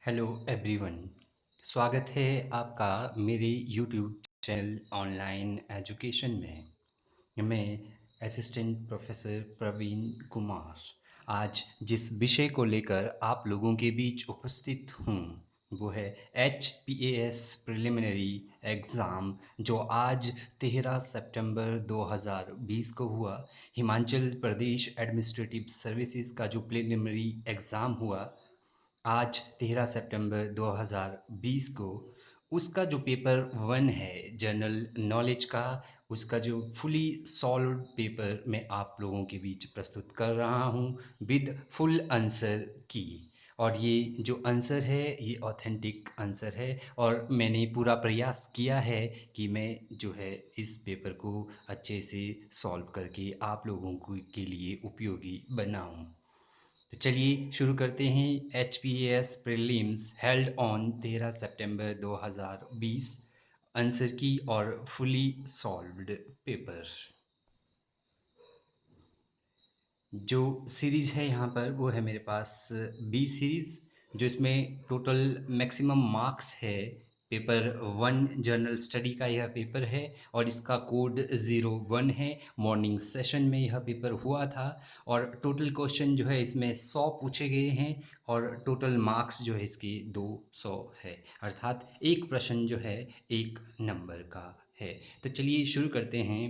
Hello everyone. स्वागत है आपका मेरे यूट्यूब चैनल ऑनलाइन एजुकेशन में। मैं असिस्टेंट प्रोफेसर प्रवीण कुमार आज जिस विषय को लेकर आप लोगों के बीच उपस्थित हूँ वो है HPAS प्रिलिमिनरी एग्ज़ाम जो आज 13 सितंबर 2020 को हुआ। हिमाचल प्रदेश एडमिनिस्ट्रेटिव सर्विसेज का जो प्रिलिमिनरी एग्ज़ाम हुआ आज 13 सितंबर 2020 को, उसका जो पेपर वन है जनरल नॉलेज का, उसका जो फुली सॉल्व्ड पेपर मैं आप लोगों के बीच प्रस्तुत कर रहा हूँ विद फुल आंसर की। और ये जो आंसर है ये ऑथेंटिक आंसर है और मैंने पूरा प्रयास किया है कि मैं जो है इस पेपर को अच्छे से सॉल्व करके आप लोगों के लिए उपयोगी बनाऊँ। तो चलिए शुरू करते हैं। HPAS prelims held on 13 September 2020 answer की और फुली सॉल्व्ड पेपर। जो सीरीज़ है यहाँ पर वो है मेरे पास बी सीरीज़, जो इसमें टोटल मैक्सिमम मार्क्स है। पेपर वन जनरल स्टडी का यह पेपर है और इसका कोड 01 है। मॉर्निंग सेशन में यह पेपर हुआ था और टोटल क्वेश्चन जो है इसमें 100 पूछे गए हैं और टोटल मार्क्स जो है इसके 200 है, अर्थात एक प्रश्न जो है एक नंबर का है। तो चलिए शुरू करते हैं।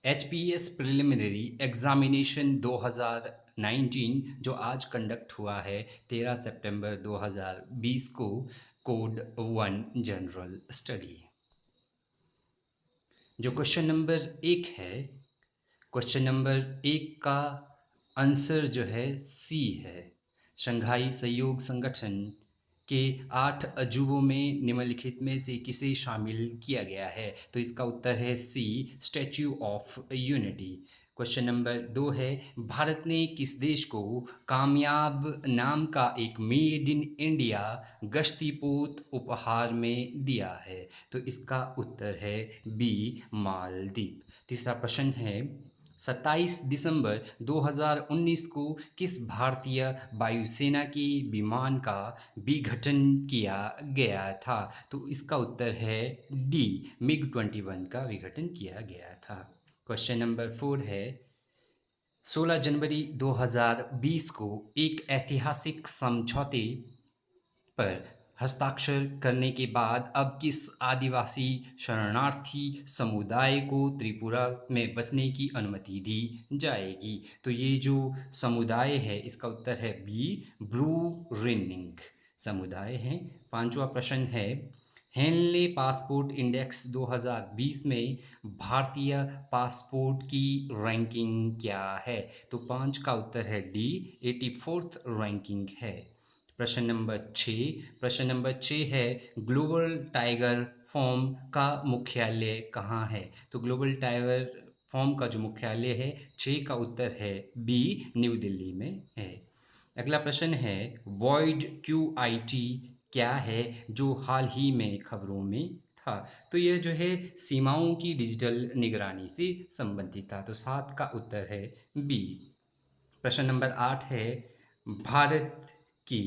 HPS प्रिलिमिनरी एग्जामिनेशन 2019 जो आज कंडक्ट हुआ है 13 सितंबर 2020 को, कोड वन जनरल स्टडी। जो क्वेश्चन नंबर एक है, क्वेश्चन नंबर एक का आंसर जो है सी है। शंघाई सहयोग संगठन के 8 अजूबों में निम्नलिखित में से किसे शामिल किया गया है? तो इसका उत्तर है C, Statue of Unity. Question number दो है, भारत ने किस देश को कामयाब नाम का एक मेड इन इंडिया गश्ती पोत उपहार में दिया है? तो इसका उत्तर है बी, मालदीव। तीसरा प्रश्न है, 27 दिसंबर 2019 को किस भारतीय वायुसेना के विमान का विघटन किया गया था? तो इसका उत्तर है डी, MiG-21 का विघटन किया गया था। क्वेश्चन नंबर 4 है, 16 जनवरी 2020 को एक ऐतिहासिक समझौते पर हस्ताक्षर करने के बाद अब किस आदिवासी शरणार्थी समुदाय को त्रिपुरा में बसने की अनुमति दी जाएगी? तो ये जो समुदाय है इसका उत्तर है बी, ब्रू रिनिंग समुदाय है। पांचवा प्रश्न है, हेनले पासपोर्ट इंडेक्स 2020 में भारतीय पासपोर्ट की रैंकिंग क्या है? तो पाँच का उत्तर है डी, 84th रैंकिंग है। प्रश्न नंबर 6 है, ग्लोबल टाइगर फॉर्म का मुख्यालय कहाँ है? तो ग्लोबल टाइगर फॉर्म का जो मुख्यालय है, 6 का उत्तर है बी, न्यू दिल्ली में है। अगला प्रश्न है, वॉइड QIT क्या है जो हाल ही में खबरों में था? तो यह जो है सीमाओं की डिजिटल निगरानी से संबंधित था, तो 7 का उत्तर है बी। प्रश्न नंबर 8 है, भारत की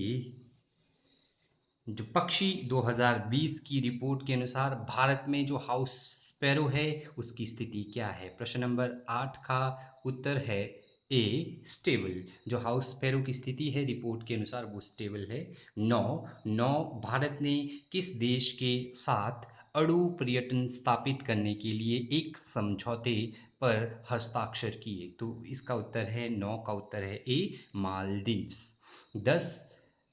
जो पक्षी 2020 की रिपोर्ट के अनुसार भारत में जो हाउस स्पैरो है उसकी स्थिति क्या है? प्रश्न नंबर 8 का उत्तर है ए, स्टेबल। जो हाउस स्पैरो की स्थिति है रिपोर्ट के अनुसार वो स्टेबल है। 9 भारत ने किस देश के साथ अणु पर्यटन स्थापित करने के लिए एक समझौते पर हस्ताक्षर किए? तो इसका उत्तर है 9 का उत्तर है ए, मालदीव्स। 10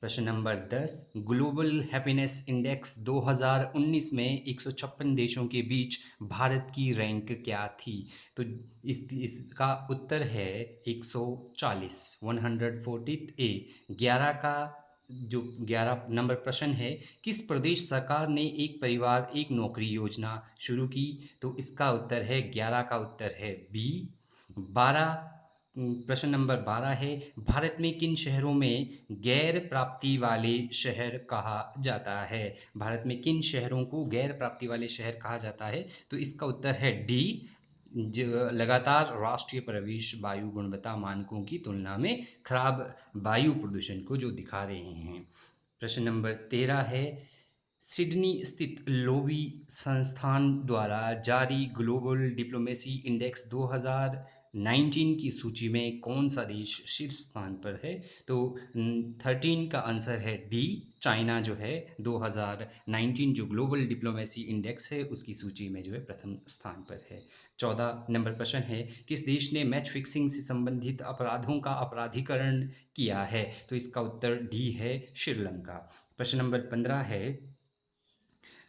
प्रश्न नंबर 10, ग्लोबल हैप्पीनेस इंडेक्स 2019 में 156 देशों के बीच भारत की रैंक क्या थी? तो इसका उत्तर है 140, 140 ए। 11 का जो 11 नंबर प्रश्न है, किस प्रदेश सरकार ने एक परिवार एक नौकरी योजना शुरू की? तो इसका उत्तर है 11 का उत्तर है बी। 12 प्रश्न नंबर 12 है, भारत में किन शहरों में गैर प्राप्ति वाले शहर कहा जाता है? भारत में किन शहरों को गैर प्राप्ति वाले शहर कहा जाता है? तो इसका उत्तर है डी, जो लगातार राष्ट्रीय प्रवेश वायु गुणवत्ता मानकों की तुलना में खराब वायु प्रदूषण को जो दिखा रहे हैं। प्रश्न नंबर 13 है, सिडनी स्थित लोवी संस्थान द्वारा जारी ग्लोबल डिप्लोमेसी इंडेक्स 2019 की सूची में कौन सा देश शीर्ष स्थान पर है? तो 13 का आंसर है डी, चाइना जो है 2019 जो ग्लोबल डिप्लोमेसी इंडेक्स है उसकी सूची में जो है प्रथम स्थान पर है। 14 नंबर प्रश्न है, किस देश ने मैच फिक्सिंग से संबंधित अपराधों का अपराधीकरण किया है? तो इसका उत्तर डी है, श्रीलंका। प्रश्न नंबर 15 है,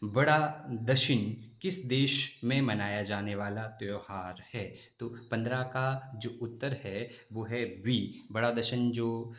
बड़ा दशिन किस देश में मनाया जाने वाला त्योहार है? तो 15 का जो उत्तर है वो है बी, बड़ा दशन जो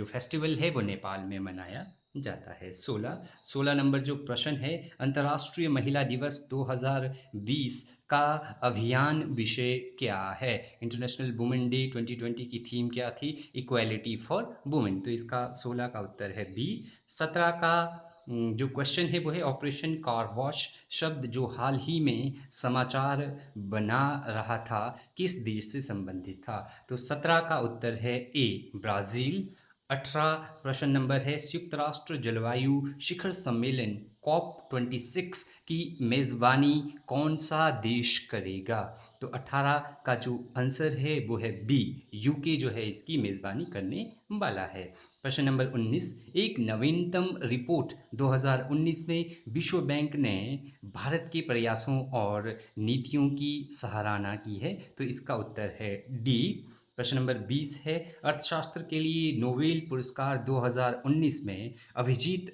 फेस्टिवल है वो नेपाल में मनाया जाता है। 16 नंबर जो प्रश्न है, अंतर्राष्ट्रीय महिला दिवस 2020 का अभियान विषय क्या है? इंटरनेशनल वुमेन डे 2020 की थीम क्या थी? Equality for women. तो इसका 16 का उत्तर है बी। 17 का जो क्वेश्चन है वो है, ऑपरेशन कार वॉश शब्द जो हाल ही में समाचार बना रहा था किस देश से संबंधित था? तो 17 का उत्तर है ए, ब्राज़ील। 18 प्रश्न नंबर है, संयुक्त राष्ट्र जलवायु शिखर सम्मेलन COP26 की मेज़बानी कौन सा देश करेगा? तो 18 का जो आंसर है वो है बी, यूके जो है इसकी मेज़बानी करने वाला है। प्रश्न नंबर 19, एक नवीनतम रिपोर्ट 2019 में विश्व बैंक ने भारत के प्रयासों और नीतियों की सराहना की है। तो इसका उत्तर है डी। प्रश्न नंबर 20 है, अर्थशास्त्र के लिए नोबेल पुरस्कार 2019 में अभिजीत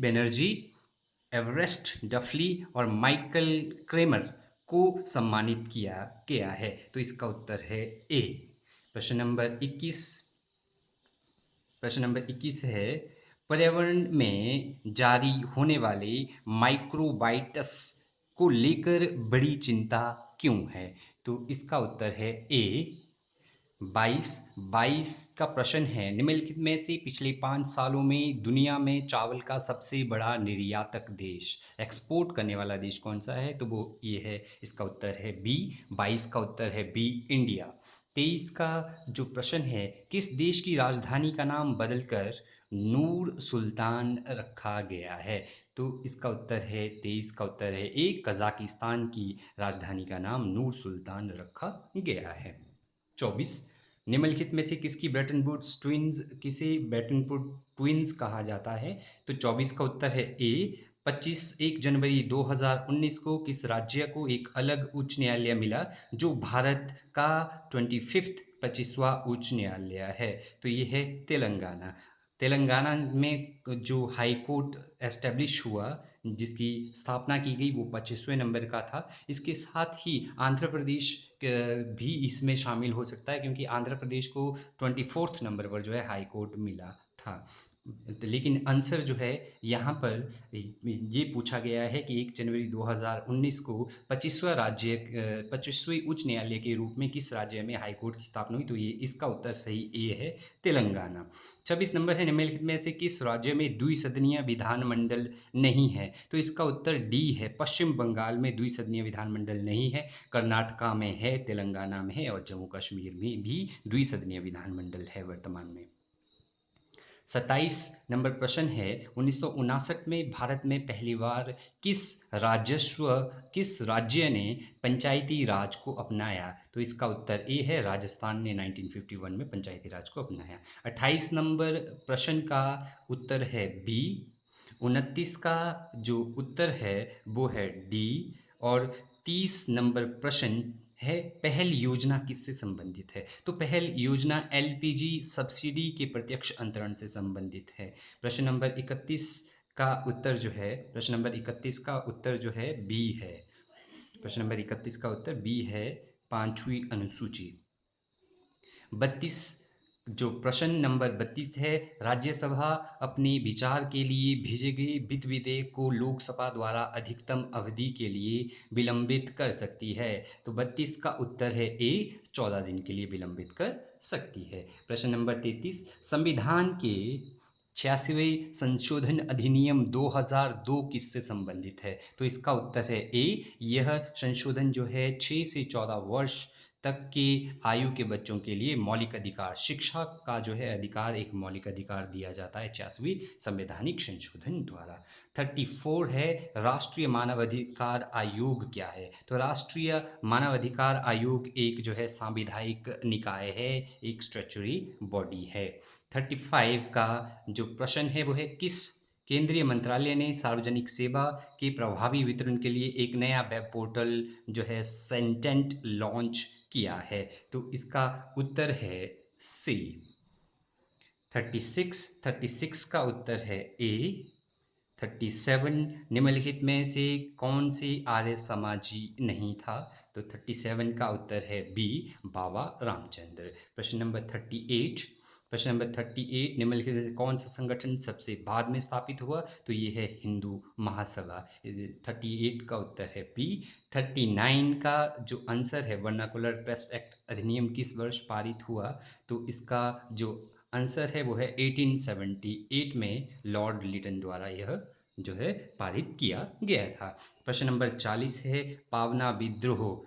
बनर्जी, एवरेस्ट डफली और माइकल क्रेमर को सम्मानित किया गया है। तो इसका उत्तर है ए। प्रश्न नंबर 21 है, पर्यावरण में जारी होने वाले माइक्रोबाइट्स को लेकर बड़ी चिंता क्यों है? तो इसका उत्तर है ए, 22 का प्रश्न है, निम्नलिखित में से पिछले 5 सालों में दुनिया में चावल का सबसे बड़ा निर्यातक देश, एक्सपोर्ट करने वाला देश कौन सा है? तो वो ये है, इसका उत्तर है बी। 22 का उत्तर है बी, इंडिया। 23 का जो प्रश्न है, किस देश की राजधानी का नाम बदलकर नूर सुल्तान रखा गया है? तो इसका उत्तर है, 23 का उत्तर है ए, कजाकिस्तान की राजधानी का नाम नूर सुल्तान रखा गया है। 24, निम्नलिखित में से किसे ब्रेटन वुड्स ट्विंस कहा जाता है? तो 24 का उत्तर है ए। 1 जनवरी 2019 को किस राज्य को एक अलग उच्च न्यायालय मिला जो भारत का 25वां उच्च न्यायालय है? तो ये है तेलंगाना। तेलंगाना में जो हाई कोर्ट एस्टेब्लिश हुआ, जिसकी स्थापना की गई, वो 25वें नंबर का था। इसके साथ ही आंध्र प्रदेश भी इसमें शामिल हो सकता है, क्योंकि आंध्र प्रदेश को 24th नंबर पर जो है हाई कोर्ट मिला था। लेकिन आंसर जो है यहाँ पर ये पूछा गया है कि 1 जनवरी 2019 को 25वें उच्च न्यायालय के रूप में किस राज्य में हाई कोर्ट की स्थापना हुई? तो ये इसका उत्तर सही ए है, तेलंगाना। 26 नंबर है, निम्नलिखित में से किस राज्य में द्विसदनीय विधानमंडल नहीं है? तो इसका उत्तर डी है, पश्चिम बंगाल में द्विसदनीय विधानमंडल नहीं है, कर्नाटका में है, तेलंगाना में है और जम्मू कश्मीर में भी द्विसदनीय विधानमंडल है वर्तमान में। 27 नंबर प्रश्न है, 1959 में भारत में पहली बार किस राज्य ने पंचायती राज को अपनाया? तो इसका उत्तर ए है, राजस्थान ने 1951 में पंचायती राज को अपनाया। 28 नंबर प्रश्न का उत्तर है बी। 29 का जो उत्तर है वो है डी। और 30 नंबर प्रश्न है, पहल योजना किससे संबंधित है? तो पहल योजना एलपीजी सब्सिडी के प्रत्यक्ष अंतरण से संबंधित है। प्रश्न नंबर 31 का उत्तर जो है बी है। प्रश्न नंबर 31 का उत्तर बी है, 5वीं अनुसूची। 32 जो प्रश्न नंबर 32 है, राज्यसभा अपने विचार के लिए भेजे गए वित्त विधेयक को लोकसभा द्वारा अधिकतम अवधि के लिए विलंबित कर सकती है। तो 32 का उत्तर है ए, 14 दिन के लिए विलंबित कर सकती है। प्रश्न नंबर 33, संविधान के 86वें संशोधन अधिनियम 2002 किससे संबंधित है? तो इसका उत्तर है ए, यह संशोधन जो है 6 से 14 वर्ष तक के आयु के बच्चों के लिए मौलिक अधिकार, शिक्षा का जो है अधिकार एक मौलिक अधिकार दिया जाता है 86वीं संवैधानिक संशोधन द्वारा। 34 है राष्ट्रीय मानवाधिकार आयोग क्या है? तो राष्ट्रीय मानवाधिकार आयोग एक जो है सांविधायिक निकाय है, एक स्टैट्यूटरी बॉडी है। 35 का जो प्रश्न है वो है किस केंद्रीय मंत्रालय ने सार्वजनिक सेवा के प्रभावी वितरण के लिए एक नया वेब पोर्टल जो है सेंटेंट लॉन्च किया है? तो इसका उत्तर है सी। 36 का उत्तर है ए। 37 निम्नलिखित में से कौन सी आर्य समाजी नहीं था? तो 37 का उत्तर है बी, बाबा रामचंद्र। प्रश्न नंबर 38 निम्नलिखित में से कौन सा संगठन सबसे बाद में स्थापित हुआ? तो ये है हिंदू महासभा। 38 का उत्तर है बी। 39 का जो आंसर है वर्नाकुलर प्रेस एक्ट अधिनियम किस वर्ष पारित हुआ? तो इसका जो आंसर है वो है 1878 में लॉर्ड लिटन द्वारा यह जो है पारित किया गया था। प्रश्न नंबर 40 है पावना विद्रोह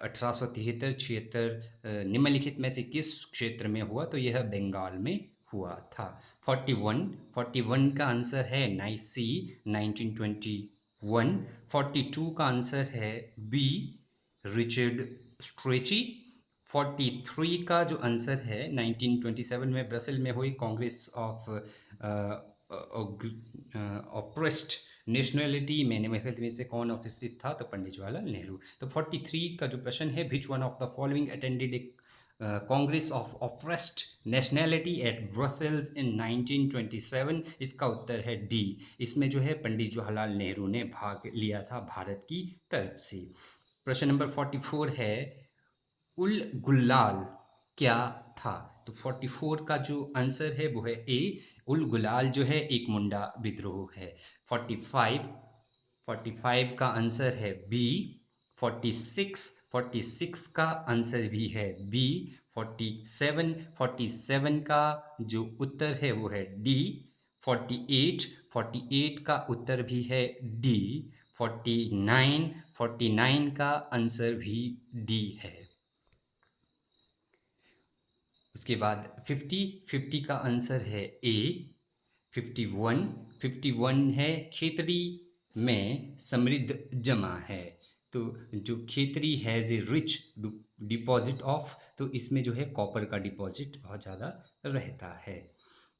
1873-76 निम्नलिखित में से किस क्षेत्र में हुआ? तो यह बंगाल में हुआ था। 41 का आंसर है नाइसी 1921। 42 का आंसर है बी, रिचर्ड स्ट्रेची। 43 का जो आंसर है 1927 में ब्रसेल में हुई कांग्रेस ऑफ ऑप्रेस्ड नेशनलिटी में निम्नलिखित में से कौन उपस्थित था? तो पंडित जवाहरलाल नेहरू। तो 43 का जो प्रश्न है which one of the following attended a congress of oppressed nationality at Brussels in 1927? इसका उत्तर है डी। इसमें जो है पंडित जवाहरलाल नेहरू ने भाग लिया था भारत की तरफ से। प्रश्न नंबर 44 है उल गुलाल क्या था? तो 44 का जो आंसर है वो है ए, उल गुलाल जो है एक मुंडा विद्रोह है। 45 का आंसर है बी। 46 का आंसर भी है बी। 47 का जो उत्तर है वो है डी। 48 का उत्तर भी है डी। 49 का आंसर भी डी है। उसके बाद 50 का आंसर है ए। 51 है खेतड़ी में समृद्ध जमा है। तो जो Khetri has a rich deposit of, तो इसमें जो है कॉपर का डिपॉजिट बहुत ज़्यादा रहता है।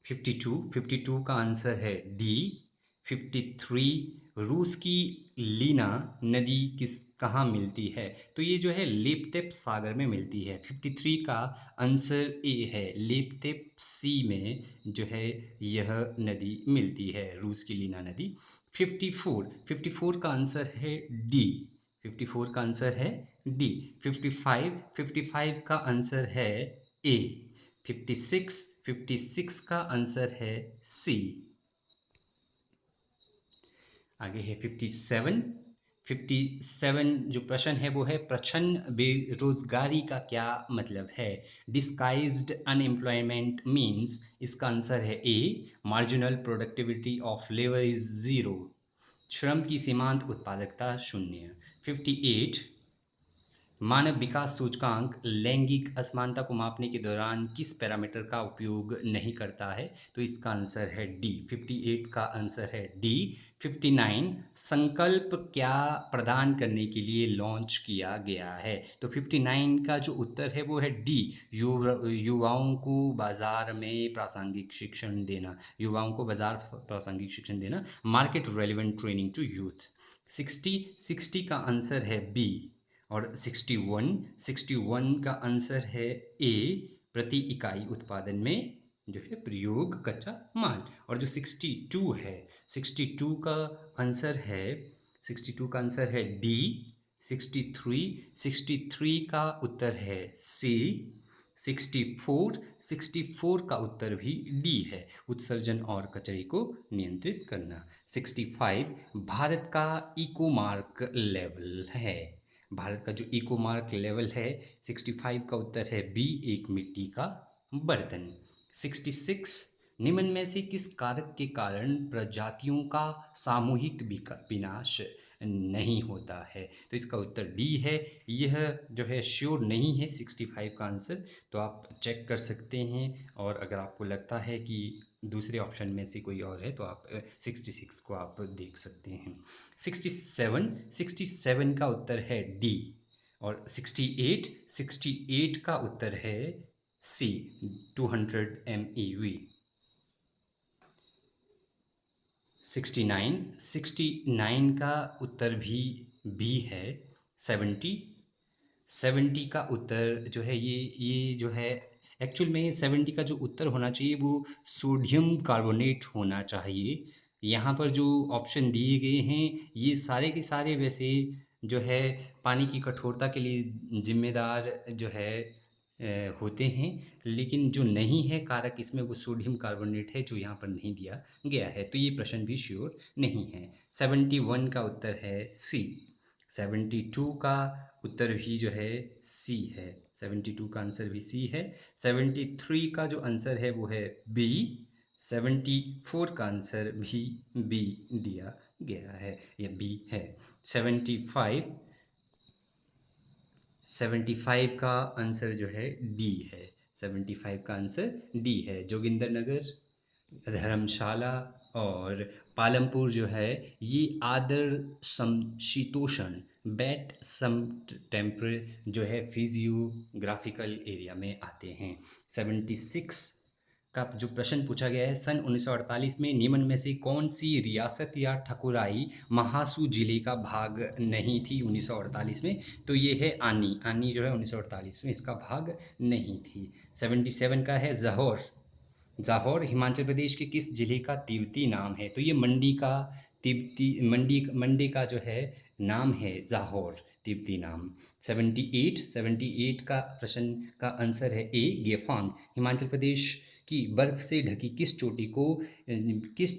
52 का आंसर है डी। 53 रूस की लीना नदी कहाँ मिलती है? तो ये जो है लेप्तेप सागर में मिलती है। 53 का आंसर ए है, लेप्तेप सी में जो है यह नदी मिलती है, रूस की लीना नदी। 54 का आंसर है डी। 54 का आंसर है डी। 55 का आंसर है ए। 56 का आंसर है सी। आगे है 57 जो प्रश्न है वो है प्रच्छन्न बेरोजगारी का क्या मतलब है? डिस्गाइज्ड अनएम्प्लॉयमेंट मीन्स, इसका आंसर है A, marginal productivity of labour is 0, श्रम की सीमांत उत्पादकता 0। 58 मानव विकास सूचकांक लैंगिक असमानता को मापने के दौरान किस पैरामीटर का उपयोग नहीं करता है? तो इसका आंसर है डी। 58 का आंसर है डी। 59 संकल्प क्या प्रदान करने के लिए लॉन्च किया गया है? तो 59 का जो उत्तर है वो है डी, युवाओं को बाजार में प्रासंगिक शिक्षण देना, युवाओं को बाजार प्रासंगिक शिक्षण देना, market relevant training to youth. 60 का आंसर है बी। और 61 का आंसर है ए, प्रति इकाई उत्पादन में जो है प्रयोग कच्चा माल। और जो 62 है, 62 का आंसर है 62 का आंसर है डी। 63 का उत्तर है सी। 64 का उत्तर भी डी है, उत्सर्जन और कचरे को नियंत्रित करना। 65 भारत का इको मार्क लेवल है। भारत का जो इको मार्क लेवल है 65 का उत्तर है बी, एक मिट्टी का बर्तन। 66 निम्न में से किस कारक के कारण प्रजातियों का सामूहिक विनाश नहीं होता है। तो इसका उत्तर डी है। यह जो है श्योर नहीं है 65 का आंसर, तो आप चेक कर सकते हैं, और अगर आपको लगता है कि दूसरे ऑप्शन में से कोई और है तो आप 66 को आप देख सकते हैं। 67 का उत्तर है डी, और 68 का उत्तर है सी, 200 MeV। 69 का उत्तर भी बी है। 70 का उत्तर जो है ये जो है, एक्चुअल में 70 का जो उत्तर होना चाहिए वो सोडियम कार्बोनेट होना चाहिए। यहाँ पर जो ऑप्शन दिए गए हैं ये सारे के सारे वैसे जो है पानी की कठोरता के लिए जिम्मेदार जो है होते हैं, लेकिन जो नहीं है कारक इसमें वो सोडियम कार्बोनेट है जो यहाँ पर नहीं दिया गया है, तो ये प्रश्न भी श्योर नहीं है। 71 का उत्तर है सी। 72 का उत्तर भी जो है सी है। 72 का आंसर भी सी है। 73 का जो आंसर है वो है बी। 74 का आंसर भी बी दिया गया है, या बी है। 75 का आंसर जो है डी है। 75 का आंसर डी है। जोगिंदर नगर, धर्मशाला और पालमपुर जो है ये आर्द्र समशीतोष्ण बेट सम टेम्परेट जो है फिजियोग्राफिकल एरिया में आते हैं। 76 का जो प्रश्न पूछा गया है, सन 1948 में निम्न में से कौन सी रियासत या ठकुराई महासू जिले का भाग नहीं थी 1948 में? तो ये है आनी। आनी जो है 1948 में इसका भाग नहीं थी। 77 का है ज़होर। ज़ाहोर हिमाचल प्रदेश के किस जिले का तिब्बती नाम है? तो ये मंडी का तिब्बती मंडी का जो है नाम है ज़ाहोर, तिब्बती नाम। 78 का प्रश्न का आंसर है ए, गेफांग। हिमाचल प्रदेश की बर्फ़ से ढकी किस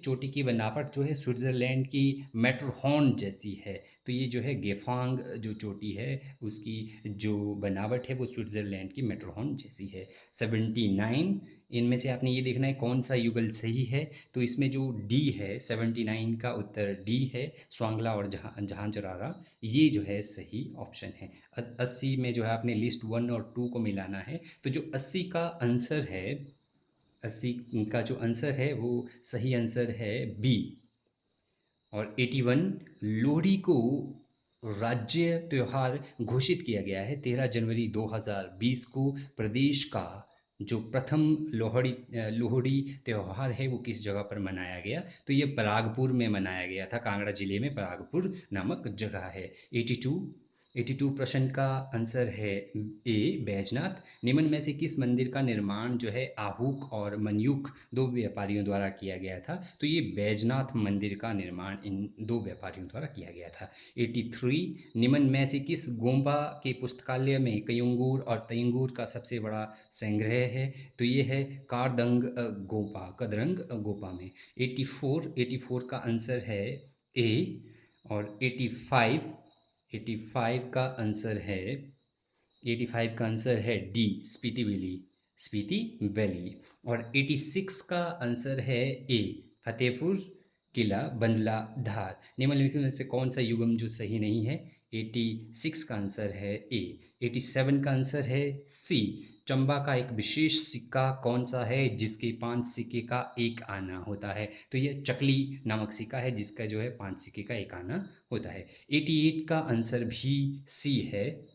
चोटी की बनावट जो है स्विट्ज़रलैंड की मैटरहॉर्न जैसी है? तो ये जो है गेफांग जो चोटी है उसकी जो बनावट है वो स्विट्ज़रलैंड की मैटरहॉर्न जैसी है। 79, इनमें से आपने ये देखना है कौन सा युगल सही है। तो इसमें जो डी है 79 का उत्तर डी है, स्वांगला और झांझरारा, ये जो है सही ऑप्शन है। 80 में जो है आपने लिस्ट 1 और 2 को मिलाना है, तो जो 80 का आंसर है, 80 का जो आंसर है वो सही आंसर है बी। और 81, लोहड़ी को राज्य त्यौहार घोषित किया गया है 13 जनवरी 2020 को। प्रदेश का जो प्रथम लोहड़ी त्यौहार है वो किस जगह पर मनाया गया? तो ये परागपुर में मनाया गया था, कांगड़ा जिले में परागपुर नामक जगह है। 82 प्रश्न का आंसर है ए, बैजनाथ। निम्न में से किस मंदिर का निर्माण जो है आहूक और मनयूख दो व्यापारियों द्वारा किया गया था? तो ये बैजनाथ मंदिर का निर्माण इन दो व्यापारियों द्वारा किया गया था। 83, निम्न में से किस गोंबा के पुस्तकालय में कयंगूर और तयंगूर का सबसे बड़ा संग्रह है? तो ये है कारदंग गोपा, कदरंग गोपा में। 84 का आंसर है ए। और 85 का आंसर है 85 का आंसर है डी, स्पीति वैली। और 86 का आंसर है ए, फतेहपुर किला बंदला धार। निम्नलिखित में से कौन सा युग्म जो सही नहीं है? 86 का आंसर है ए। 87 का आंसर है सी, चंबा का एक विशेष सिक्का कौन सा है जिसके 5 सिक्के का एक आना होता है? तो यह चकली नामक सिक्का है जिसका जो है 5 सिक्के का एक आना होता है। 88 का आंसर भी सी है।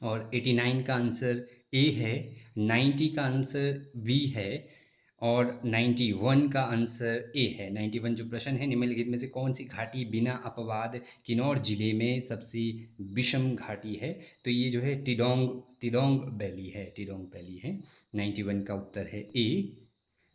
और 89 का आंसर ए है। 90 का आंसर बी है। और 91 का आंसर ए है। 91 जो प्रश्न है, निम्नलिखित में से कौन सी घाटी बिना अपवाद किन्नौर जिले में सबसे विषम घाटी है? तो ये जो है तिदोंग वैली है, 91 का उत्तर है ए।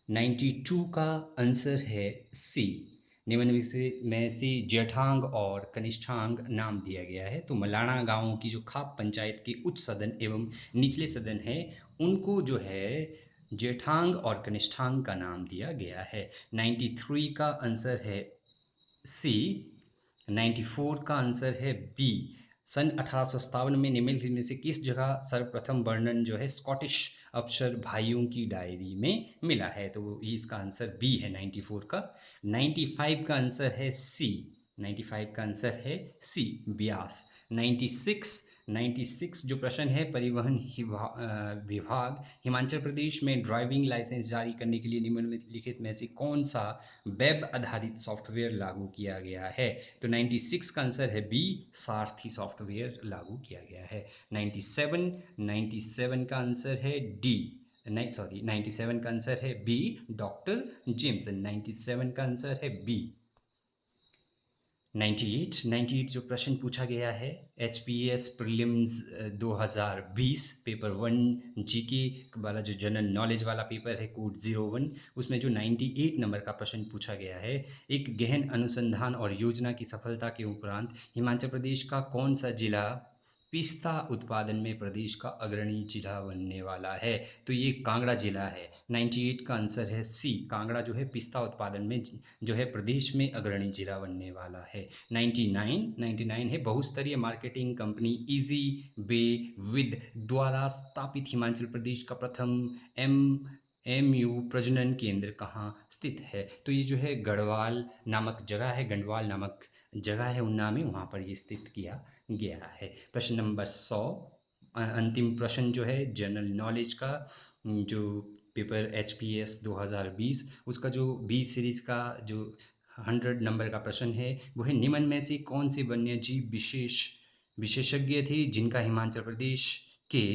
92 का आंसर है सी। निम्न में से जेठांग और कनिष्ठांग नाम दिया गया है। तो मलाना गांव की जो खाप पंचायत के उच्च सदन एवं निचले सदन है उनको जो है जेठांग और कनिष्ठांग का नाम दिया गया है। 93 का आंसर है सी। 94 का आंसर है बी। सन 1857 में निम्नलिखित में से किस जगह सर्वप्रथम वर्णन जो है स्कॉटिश अफसर भाइयों की डायरी में मिला है? तो इसका आंसर बी है 94 का। 95 का आंसर है सी, 95 का आंसर है सी, ब्यास। 96 जो प्रश्न है, परिवहन विभाग हिमाचल प्रदेश में ड्राइविंग लाइसेंस जारी करने के लिए निम्नलिखित में से कौन सा वेब आधारित सॉफ्टवेयर लागू किया गया है? तो 96 का आंसर है बी, सारथी सॉफ्टवेयर लागू किया गया है। 97 का आंसर है डी, नहीं सॉरी, 97 का आंसर है बी, डॉक्टर जेम्स। 97 का आंसर है बी। 98 जो प्रश्न पूछा गया है, H P S prelims 2020 paper 1 GK वाला जो जनरल नॉलेज वाला पेपर है, कोड 01, उसमें जो 98 नंबर का प्रश्न पूछा गया है, एक गहन अनुसंधान और योजना की सफलता के उपरांत हिमाचल प्रदेश का कौन सा जिला पिस्ता उत्पादन में प्रदेश का अग्रणी जिला बनने वाला है? तो ये कांगड़ा जिला है। 98 का आंसर है सी, कांगड़ा जो है पिस्ता उत्पादन में जो है प्रदेश में अग्रणी जिला बनने वाला है। 99 है बहुस्तरीय marketing company easy way with द्वारा स्थापित हिमाचल प्रदेश का प्रथम एमयू प्रजनन केंद्र कहाँ स्थित है? तो ये जो है गढ़वाल नामक जगह है, गढ़वाल नामक जगह है उन्ना में, वहाँ पर ये स्थित किया गया है। प्रश्न नंबर 100, अंतिम प्रश्न जो है जनरल नॉलेज का, जो पेपर एच पी एस 2020 उसका जो बी सीरीज़ का जो 100 नंबर का प्रश्न है, वो है निम्न में से कौन से वन्य जीव विशेषज्ञ थे जिनका हिमाचल प्रदेश के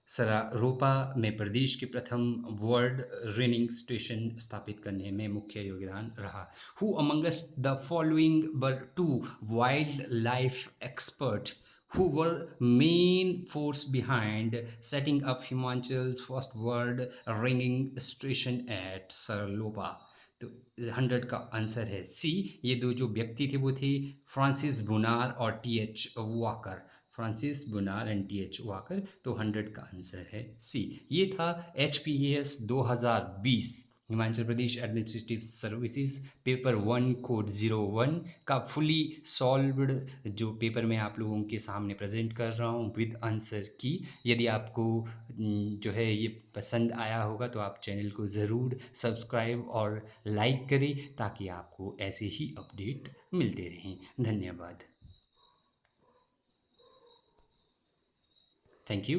सरारोपा में प्रदेश के प्रथम वर्ल्ड रेनिंग स्टेशन स्थापित करने में मुख्य योगदान रहा? Who amongst the following were two wildlife expert who were main force behind setting up Himachal's first world ringing station at Sarlopa? तो 100 का आंसर है सी, ये दो जो व्यक्ति थे वो थे फ्रांसिस बुनार और T H Walker, Francis Bunar and T H Walker. तो 100 का आंसर है सी। ये था H P S 2020 Himachal Pradesh administrative services paper 1 code 01 का फुली सॉल्व्ड जो पेपर मैं आप लोगों के सामने प्रेजेंट कर रहा हूँ विद आंसर की। यदि आपको जो है ये पसंद आया होगा तो आप चैनल को ज़रूर सब्सक्राइब और लाइक करें ताकि आपको ऐसे ही अपडेट मिलते रहें। धन्यवाद। Thank you.